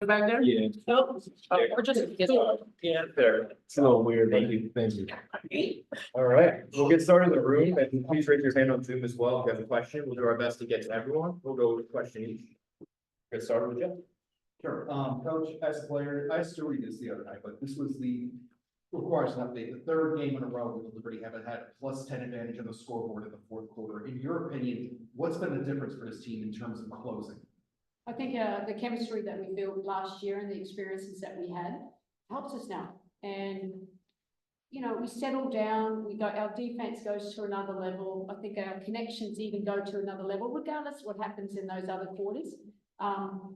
Back there? Yeah. No, or just. Yeah, there. It's a little weird. Thank you. Thank you. All right, we'll get started in the room, and please raise your hand on Zoom as well if you have a question. We'll do our best to get to everyone. We'll go with a question each. Get started with you. Sure, coach, as a player, I used to read this the other night, but this was requires an update, the third game in a row with Liberty haven't had a +10 advantage on the scoreboard in the fourth quarter. In your opinion, what's been the difference for this team in terms of closing? I think the chemistry that we built last year and the experiences that we had helps us now. And, you know, we settle down, our defense goes to another level. I think our connections even go to another level, regardless of what happens in those other quarters.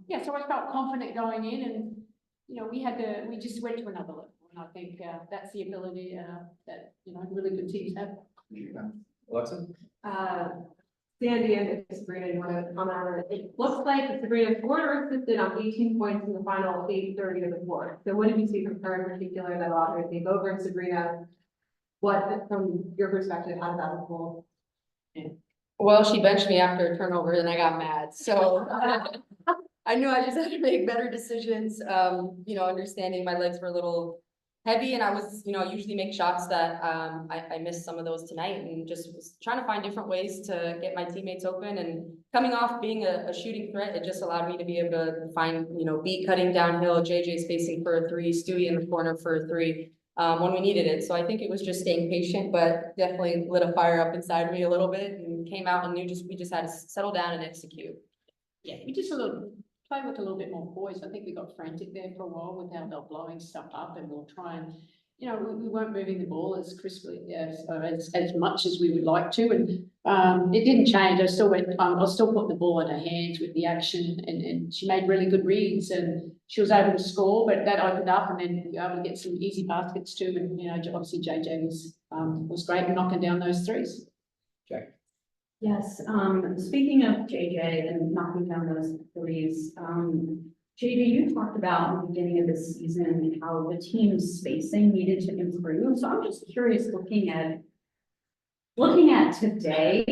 Yeah, so I felt confident going in and, you know, we just went to another level. And I think that's the ability that, you know, really good teams have. Alexa? Sandy and Sabrina, you want to comment on it? It looks like Sabrina scored or assisted on 18 points in the final 8:30 of the fourth. So what did you see from her in particular that allowed her to take over? And Sabrina, what, from your perspective, how did that unfold? Well, she benched me after a turnover and I got mad, so I knew I just had to make better decisions. You know, understanding my legs were a little heavy and I was, you know, I usually make shots that I missed some of those tonight and just was trying to find different ways to get my teammates open. And coming off being a shooting threat, it just allowed me to be able to find, you know, beat cutting downhill, JJ spacing for a three, Stewie in the corner for a three when we needed it. So I think it was just staying patient, but definitely lit a fire up inside of me a little bit and came out and we just had to settle down and execute. Yeah, we just play with a little bit more poise. I think we got frantic there for a while with how they're blowing stuff up, and we'll try and, you know, we weren't moving the ball as crisply as much as we would like to, and it didn't change. I still put the ball in her hands with the action, and she made really good reads, and she was able to score, but that opened up, and then we were able to get some easy baskets too, and you know, obviously JJ was great in knocking down those threes. Jack. Yes, speaking of JJ and knocking down those threes, JJ, you talked about in the beginning of the season how the team's spacing needed to improve. So I'm just curious, looking at today,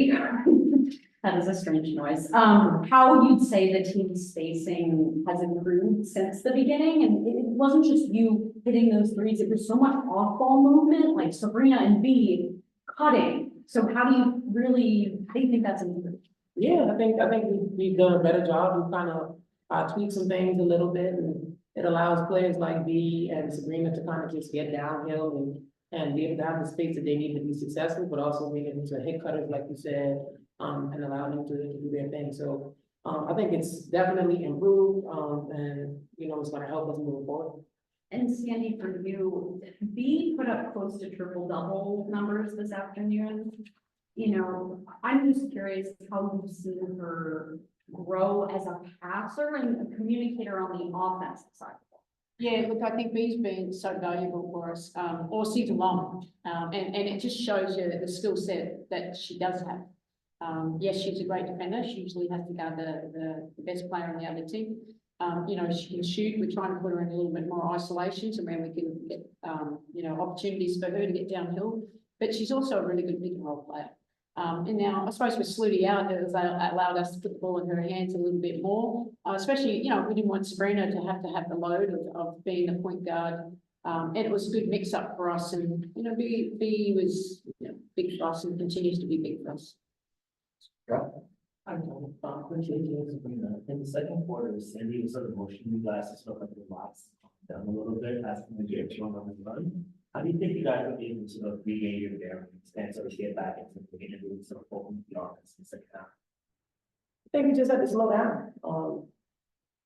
that is a strange noise, how you'd say the team's spacing has improved since the beginning. And it wasn't just you hitting those threes, it was so much off-ball movement, like Sabrina and B cutting. So how do you think that's improved? Yeah, I think we've done a better job. We've kind of tweaked some things a little bit, and it allows players like B and Sabrina to kind of just get downhill and be able to have the space that they need to be successful, but also being able to hit cutters, like you said, and allow them to do their thing. So I think it's definitely improved, and you know, it's going to help us move forward. And Sandy, for you, B put up close to triple-double numbers this afternoon. You know, I'm just curious how you've seen her grow as a passer and a communicator on the offensive side. Yeah, look, I think B's been so valuable for us all season long, and it just shows you the skill set that she does have. Yes, she's a great defender. She usually has to guard the best player on the other team. You know, she can shoot. We're trying to put her in a little bit more isolation, so where we can get, you know, opportunities for her to get downhill. But she's also a really good pick and roll player. And now I suppose with Sluty out, it allowed us to put the ball in her hands a little bit more, especially, you know, we didn't want Sabrina to have the load of being the point guard. And it was a good mix up for us. And, you know, B was, you know, big for us and continues to be big for us. I don't appreciate you, Sabrina. In the second quarter, Sandy was sort of motioning you guys to sort of relax down a little bit, asking the James on the run. How do you think you guys will be able to sort of regain your bearings and sort of get back into the game and sort of open the offense in the second half? I think we just have to slow down.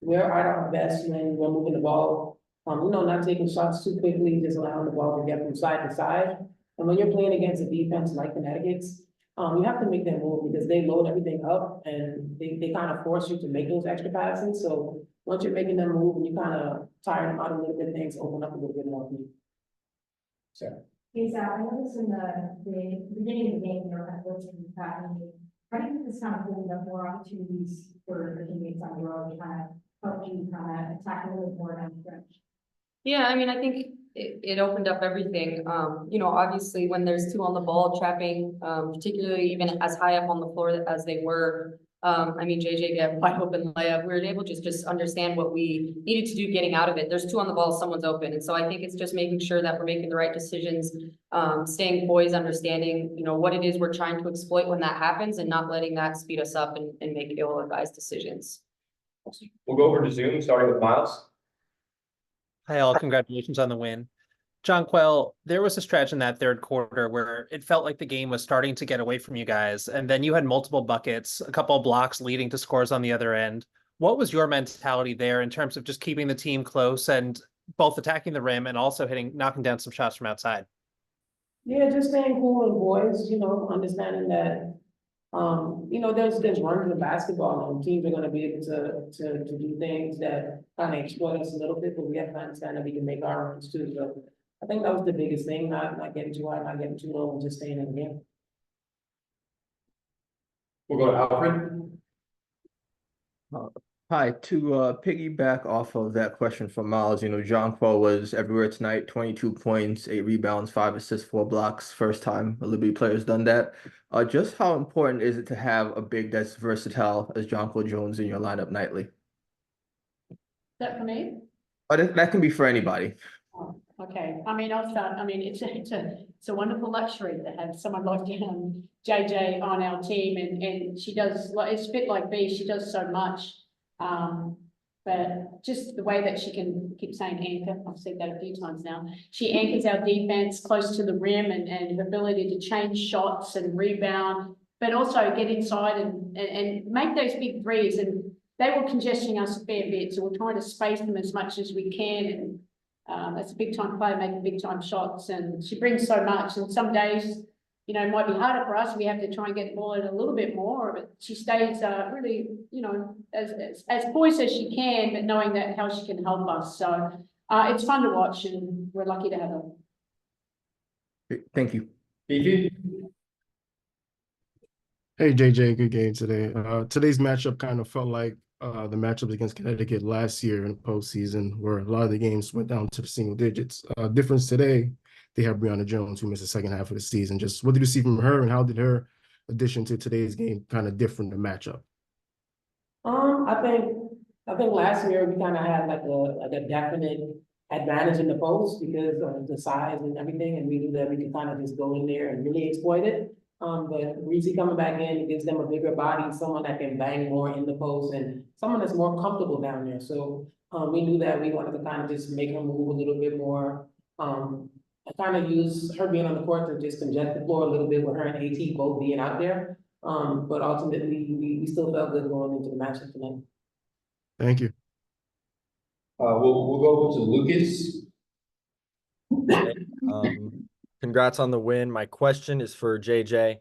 We're at our best when we're moving the ball. You know, not taking shots too quickly, just allowing the ball to get from side to side. And when you're playing against a defense like Connecticut's, you have to make them move because they load everything up and they kind of force you to make those extra passes. So once you're making them move and you kind of tire them out a little bit, things open up a little bit more for you. Sure. Hey, Zach, I noticed in the beginning of the game, you were kind of looking back and how do you think this kind of opened up more opportunities for the teammates on the road to kind of help you kind of attack a little more down the stretch? Yeah, I mean, I think it opened up everything. You know, obviously when there's two on the ball trapping, particularly even as high up on the floor as they were, I mean, JJ got wide open layup. We were able to just understand what we needed to do getting out of it. There's 2 on the ball, someone's open. And so I think it's just making sure that we're making the right decisions, staying poised, understanding, you know, what it is we're trying to exploit when that happens and not letting that speed us up and make ill-advised decisions. We'll go over to Zoom, starting with Miles. Hi, all. Congratulations on the win. Jonquel, there was a stretch in that third quarter where it felt like the game was starting to get away from you guys, and then you had multiple buckets, a couple of blocks leading to scores on the other end. What was your mentality there in terms of just keeping the team close and both attacking the rim and also knocking down some shots from outside? Yeah, just staying cool and boys, understanding that, there's runs in basketball and teams are gonna be able to do things that kind of exploit us a little bit, but we have to understand that we can make our runs too. So I think that was the biggest thing, not getting too high, not getting too low, and just staying in the game. We'll go to Alfred. Hi, to piggyback off of that question from Miles, Jonquel was everywhere tonight, 22 points, 8 rebounds, 5 assists, 4 blocks. First time a Liberty player's done that. Just how important is it to have a big that's versatile as Jonquel Jones in your lineup nightly? Is that for me? But that can be for anybody. Oh, okay, I mean, I'll start, I mean, it's a wonderful luxury to have someone like JJ on our team, and she does, like, it's a bit like B, she does so much. But just the way that she can, keep saying anchor, I've said that a few times now, she anchors our defense close to the rim, and her ability to change shots and rebound, but also get inside and make those big threes, and they were congesting us a fair bit, so we're trying to space them as much as we can, and as a big time player making big time shots, and she brings so much, and some days, it might be harder for us. We have to try and get the ball in a little bit more, but she stays really, as poised as she can, but knowing that how she can help us. So it's fun to watch, and we're lucky to have her. Thank you. BG. Hey JJ, good game today. Today's matchup kind of felt like the matchups against Connecticut last year in the postseason, where a lot of the games went down to the single digits. Difference today, they have Brianna Jones, who missed the second half of the season. Just what did you see from her, and how did her addition to today's game kind of different the matchup? I think last year we kind of had like a definite advantage in the post because of the size and everything, and we knew that we could kind of just go in there and really exploit it. But Reese coming back in gives them a bigger body, someone that can bang more in the post, and someone that's more comfortable down there. So we knew that we wanted to kind of just make her move a little bit more. I kind of use her being on the court to just congest the floor a little bit with her and AT both being out there. But ultimately, we still felt good going into the matchup tonight. Thank you. We'll go to Lucas. Congrats on the win. My question is for JJ.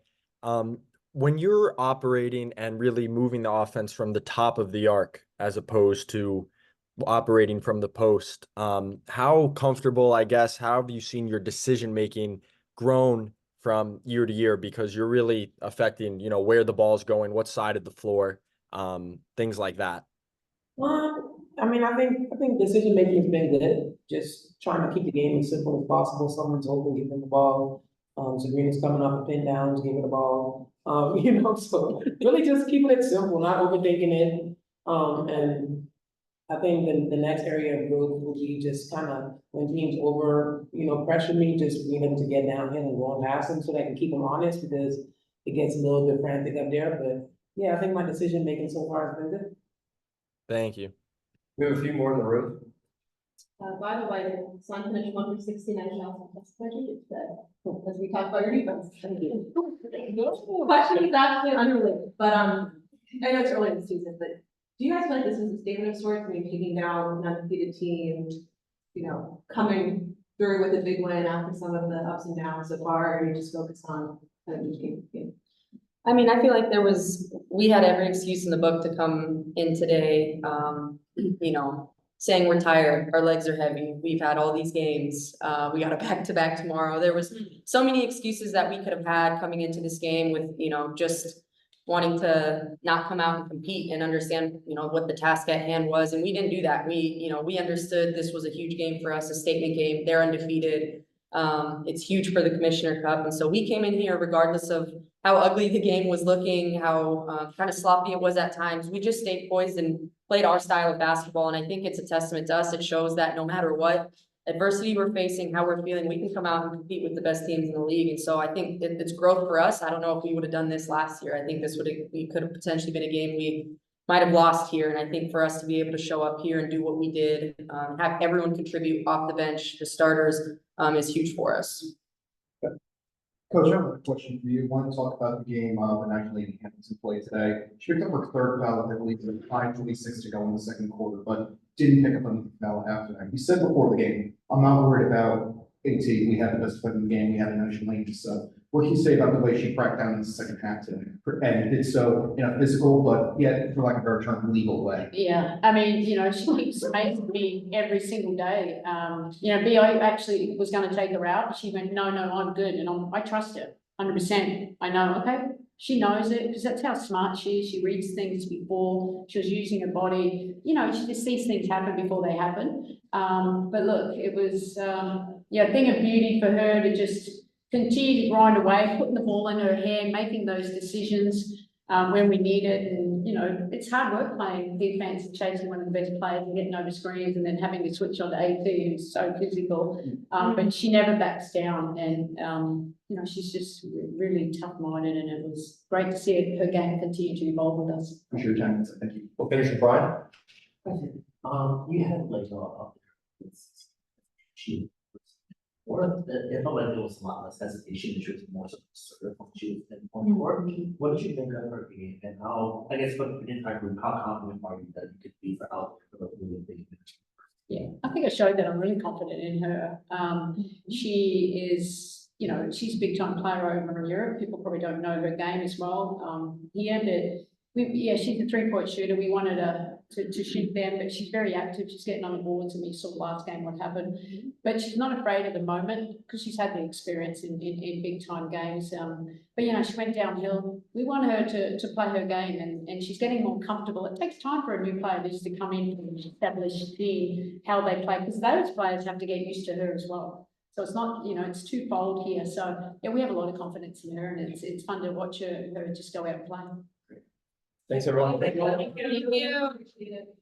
When you're operating and really moving the offense from the top of the arc as opposed to operating from the post, how comfortable, I guess, how have you seen your decision making grown from year to year, because you're really affecting, where the ball's going, what side of the floor, things like that? I think decision making has been good. Just trying to keep the game as simple as possible. Someone's open, give them the ball. Sabrina's coming off a pin down, give her the ball. So really just keeping it simple, not overthinking it. And I think the next area of growth will be just kind of when teams pressure me, just being able to get downhill and go and pass them so that I can keep them honest, because it gets a little bit frantic up there. But yeah, I think my decision making so far has been good. Thank you. We have a few more in the room. By the way, Sun finished 1 for 69 shots. That's budgeted today, as we talked about your defense. Question is actually unrelated, but I know it's early in the season, but do you guys feel like this is a statement of sorts? I mean, taking down an undefeated team, coming through with a big win after some of the ups and downs so far, or are you just focused on kind of each game? I mean, I feel like we had every excuse in the book to come in today, saying we're tired, our legs are heavy, we've had all these games, we got a back-to-back tomorrow. There was so many excuses that we could have had coming into this game with, just wanting to not come out and compete and understand, what the task at hand was. And we didn't do that. We understood this was a huge game for us, a statement game. They're undefeated. It's huge for the Commissioner Cup, and so we came in here regardless of how ugly the game was looking, how kind of sloppy it was at times. We just stayed poised and played our style of basketball, and I think it's a testament to us. It shows that no matter what adversity we're facing, how we're feeling, we can come out and compete with the best teams in the league. And so I think it's growth for us. I don't know if we would have done this last year. I think we could have potentially been a game we might have lost here. And I think for us to be able to show up here and do what we did, have everyone contribute off the bench, the starters, is huge for us. Coach, I have a question for you. I want to talk about the game and actually Hampton's play today. She picked up her third foul, I believe, with 5:26 to go in the second quarter, but didn't pick up another foul after that. You said before the game, I'm not worried about AT. We had the best player in the game. We had an ocean lane stuff. What can you say about the way she cracked down in the second half today? And did so in a physical, but yet, for lack of a better term, legal way? Yeah, I mean, she keeps amazing me every single day. BI actually was gonna take her out. She went, no, I'm good. And I trust her 100%. I know, okay, she knows it because that's how smart she is. She reads things before. She was using her body. She just sees things happen before they happen. But look, it was, a thing of beauty for her to just continue to grind away, putting the ball in her hand, making those decisions when we need it. And, it's hard work playing defense and chasing one of the best players and getting over screens and then having to switch on to AT, who's so physical. But she never backs down. And, she's just really tough-minded, and it was great to see her game continue to evolve with us. Appreciate your time. Thank you. We'll finish with Brian. You had like she, or it felt like there was a lot less hesitation. She was more sort of she was on board. What did you think of her game, and how, I guess, what the entire group, how confident are you that you could be for out for the really big? Yeah, I think I showed that I'm really confident in her. She is, she's a big time player over in Europe. People probably don't know her game as well. Here, but she's a 3-point shooter. We wanted her to shoot them, but she's very active. She's getting on the boards, and we saw last game what happened. But she's not afraid at the moment because she's had the experience in big time games. But she went downhill. We want her to play her game, and she's getting more comfortable. It takes time for a new player just to come in and establish seeing how they play, because those players have to get used to her as well. So it's not, it's twofold here. So we have a lot of confidence in her, and it's fun to watch her just go out and play. Thanks, everyone. Thank you. Appreciate it.